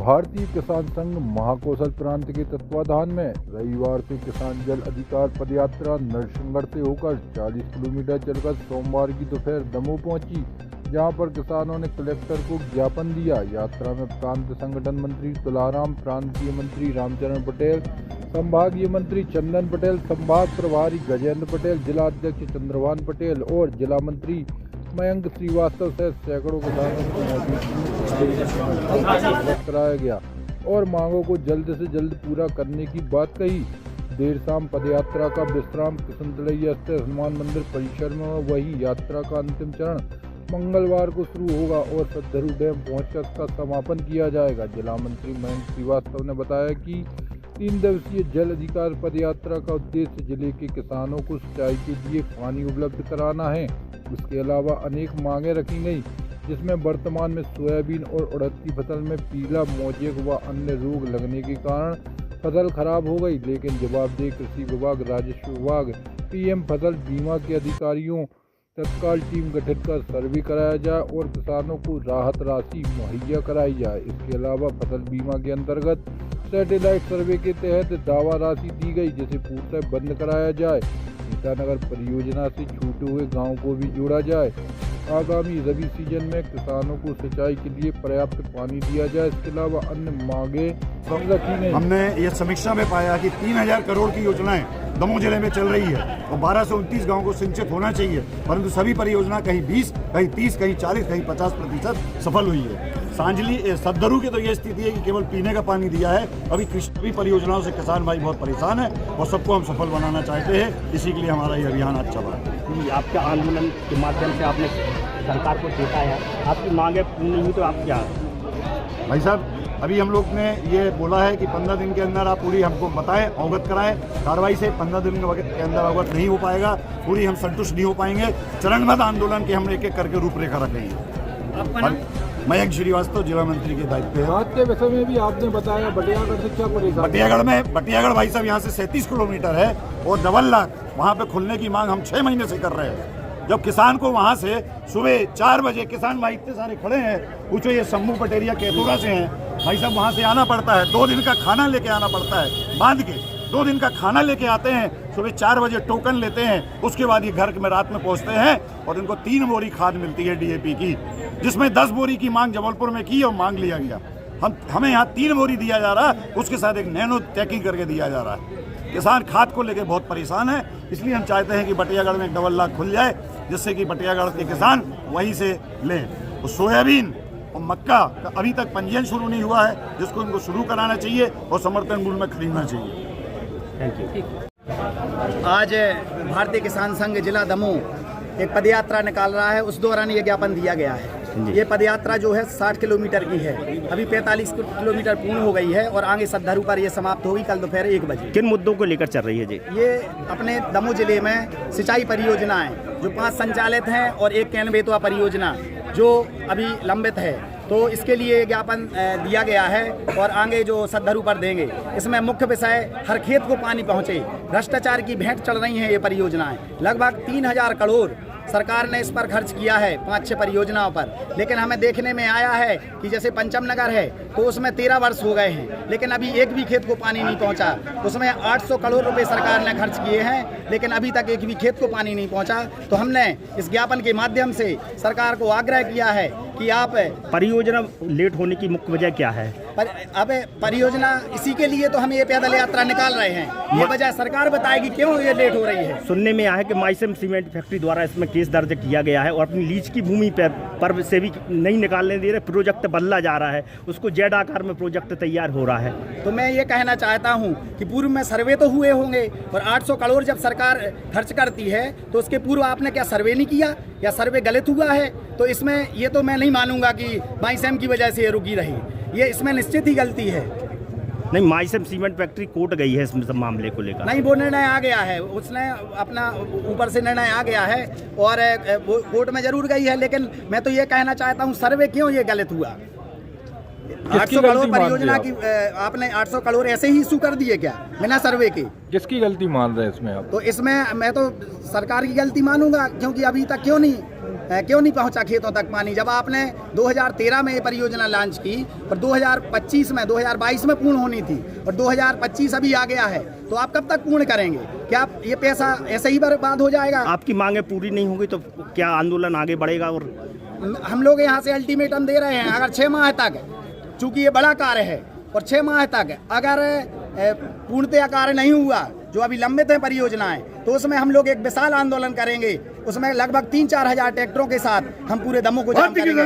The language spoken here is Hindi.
भारतीय किसान संघ महाकौशल प्रांत के तत्वाधान में रविवार से किसान जल अधिकार पदयात्रा नरसिंहगढ़ से होकर 40 किलोमीटर चलकर सोमवार की दोपहर दमोह पहुंची, जहां पर किसानों ने कलेक्टर को ज्ञापन दिया। यात्रा में प्रांत संगठन मंत्री तुलाराम, प्रांतीय मंत्री रामचरण पटेल, संभागीय मंत्री चंदन पटेल, संभाग प्रभारी गजेंद्र पटेल, जिला अध्यक्ष चंद्रभान पटेल और जिला मंत्री मयंक श्रीवास्तव से सैकड़ों किसानों को मौजूद कराया गया और मांगों को जल्द से जल्द पूरा करने की बात कही। देर शाम पदयात्रा का विश्राम कृष्ण तलैया स्थित हनुमान मंदिर परिसर में, वही यात्रा का अंतिम चरण मंगलवार को शुरू होगा और सद्धरू डैम पहुंचकर इसका समापन किया जाएगा। जिला मंत्री मयंक श्रीवास्तव ने बताया कि 3 दिवसीय जल अधिकार पदयात्रा का उद्देश्य जिले के किसानों को सिंचाई के लिए पानी उपलब्ध कराना है। इसके अलावा अनेक मांगे रखी गई, जिसमें वर्तमान में सोयाबीन और उड़द की फसल में पीला मोजेक व अन्य रोग लगने के कारण फसल खराब हो गई, लेकिन जवाबदेह कृषि विभाग, राजस्व विभाग, पीएम फसल बीमा के अधिकारियों तत्काल टीम गठित कर सर्वे कराया जाए और किसानों को राहत राशि मुहैया कराई जाए। इसके अलावा फसल बीमा के अंतर्गत सैटेलाइट सर्वे के तहत दावा राशि दी गई, जिसे पूर्णतः बंद कराया जाए। सीतानगर परियोजना से छूटे हुए गांव को भी जोड़ा जाए। आगामी रबी सीजन में किसानों को सिंचाई के लिए पर्याप्त पानी दिया जाए। इसके अलावा अन्य मांगे रखी गई। हमने ये समीक्षा में पाया कि 3000 करोड़ की योजनाएं दमोह जिले में चल रही है और 1229 गाँव को सिंचित होना चाहिए, परंतु सभी परियोजना कहीं 20, कहीं 30, कहीं 40, कहीं 50% सफल हुई है। सांजली सद्धरू की तो ये स्थिति है कि केवल पीने का पानी दिया है। अभी कृषि परियोजनाओं से किसान भाई बहुत परेशान है और सबको हम सफल बनाना चाहते हैं, इसी के लिए हमारा ये अभियान आज चल रहा है। आपके आंदोलन के माध्यम से आपने सरकार को देखा है, आपकी मांगे पूरी नहीं हुई तो आप क्या? भाई साहब, अभी हम लोग ने ये बोला है कि 15 दिन के अंदर आप पूरी हमको बताएं, अवगत कराएं। कार्रवाई से 15 दिन के अंदर अवगत नहीं हो पाएगा, पूरी हम संतुष्ट नहीं हो पाएंगे। चरणबद्ध आंदोलन के हम एक एक करके रूपरेखा रखेंगे। मयंक श्रीवास्तव, जिला मंत्री के दायित्व है। बात के विषय में भी आपने बताया बटियागढ़ से क्या परेशान? बटियागढ़ भाई साहब यहाँ से 37 किलोमीटर है और डबल लाख वहाँ पे खुलने की मांग हम 6 महीने से कर रहे हैं। जब किसान को वहाँ से सुबह 4 बजे, किसान भाई इतने सारे खड़े हैं, पूछो ये शंभू पटेरिया कैथोरा से हैं भाई साहब, वहाँ से आना पड़ता है, 2 दिन का खाना लेके आना पड़ता है, बांध के 2 दिन का खाना लेके आते हैं, सुबह 4 बजे टोकन लेते हैं, उसके बाद ये घर में रात में पहुँचते हैं और इनको 3 बोरी खाद मिलती है DAP की, जिसमें 10 बोरी की मांग जबलपुर में की और मांग लिया गया। हमें यहाँ 3 बोरी दिया जा रहा है, उसके साथ एक नैनो टैकिंग करके दिया जा रहा है। किसान खाद को लेकर बहुत परेशान है, इसलिए हम चाहते हैं कि बटियागढ़ में एक डबल लाख खुल जाए, जिससे कि बटियागढ़ के किसान वहीं से लें। तो सोयाबीन और मक्का का अभी तक पंजीयन शुरू नहीं हुआ है, जिसको इनको शुरू कराना चाहिए और समर्थन मूल्य में खरीदना चाहिए। Thank you. आज भारतीय किसान संघ जिला दमोह एक पदयात्रा निकाल रहा है, उस दौरान ये ज्ञापन दिया गया है। ये पदयात्रा जो है 60 किलोमीटर की है, अभी 45 किलोमीटर पूर्ण हो गई है और आगे सद्धरू पर ये समाप्त होगी कल दोपहर 1 बजे। किन मुद्दों को लेकर चल रही है जी? ये अपने दमोह जिले में सिंचाई परियोजनाएं जो 5 संचालित हैं और एक कैन बेतवा परियोजना जो अभी लंबित है, तो इसके लिए ज्ञापन दिया गया है और आगे जो सद्धरू पर देंगे। इसमें मुख्य विषय हर खेत को पानी पहुंचे, भ्रष्टाचार की भेंट चढ़ रही हैं ये परियोजनाएं। लगभग 3000 करोड़ सरकार ने इस पर खर्च किया है 5-6 परियोजनाओं पर, लेकिन हमें देखने में आया है कि जैसे पंचम नगर है तो उसमें 13 वर्ष हो गए हैं, लेकिन अभी एक भी खेत को पानी नहीं पहुंचा। उसमें 800 करोड़ रुपए सरकार ने खर्च किए हैं, लेकिन अभी तक एक भी खेत को पानी नहीं पहुंचा। तो हमने इस ज्ञापन के माध्यम से सरकार को आग्रह किया है कि आप परियोजना लेट होने की मुख्य वजह क्या है? अब परियोजना इसी के लिए तो हम ये पैदल यात्रा निकाल रहे हैं, ये वजह सरकार बताएगी क्यों ये लेट हो रही है। सुनने में आया है कि माइसम सीमेंट फैक्ट्री द्वारा इसमें केस दर्ज किया गया है और अपनी लीज की भूमि पर से भी नहीं निकालने दे रहे, प्रोजेक्ट बदला जा रहा है, उसको जेड आकार में प्रोजेक्ट तैयार हो रहा है। तो मैं ये कहना चाहता हूँ कि पूर्व में सर्वे तो हुए होंगे और 800 करोड़ जब सरकार खर्च करती है तो उसके पूर्व आपने क्या सर्वे नहीं किया या सर्वे गलत हुआ है? तो इसमें ये तो मैं नहीं मानूंगा कि माइसम की वजह से ये रुकी रही, ये इसमें निश्चित ही गलती है। नहीं, माइसम सीमेंट फैक्ट्री कोर्ट गई है इस मामले को लेकर? नहीं, वो निर्णय आ गया है, उसने अपना ऊपर से निर्णय आ गया है और वो कोर्ट में जरूर गई है, लेकिन मैं तो ये कहना चाहता हूँ सर्वे क्यों ये गलत हुआ? 800 करोड़ परियोजना की आपने 800 करोड़ ऐसे ही इशू कर दिए क्या बिना सर्वे के? किसकी गलती मान रहे हैं इसमें आप? तो इसमें मैं तो सरकार की गलती मानूंगा, क्योंकि अभी तक क्यों नहीं क्यों नहीं पहुंचा खेतों तक पानी? जब आपने 2013 में ये परियोजना लॉन्च की और 2022 में पूर्ण होनी थी और 2025 अभी आ गया है, तो आप कब तक पूर्ण करेंगे? क्या आप ये पैसा ऐसे ही बर्बाद हो जाएगा? आपकी मांगें पूरी नहीं होगी तो क्या आंदोलन आगे बढ़ेगा? और हम लोग यहाँ से अल्टीमेटम दे रहे हैं, अगर 6 माह तक, चूंकि ये बड़ा कार्य है और 6 माह तक अगर पूर्णतया कार्य नहीं हुआ, जो अभी लंबित है परियोजनाएं, तो उसमें हम लोग एक विशाल आंदोलन करेंगे। उसमें लगभग 3-4 हजार ट्रैक्टरों के साथ हम पूरे दमोह को जाम करेंगे।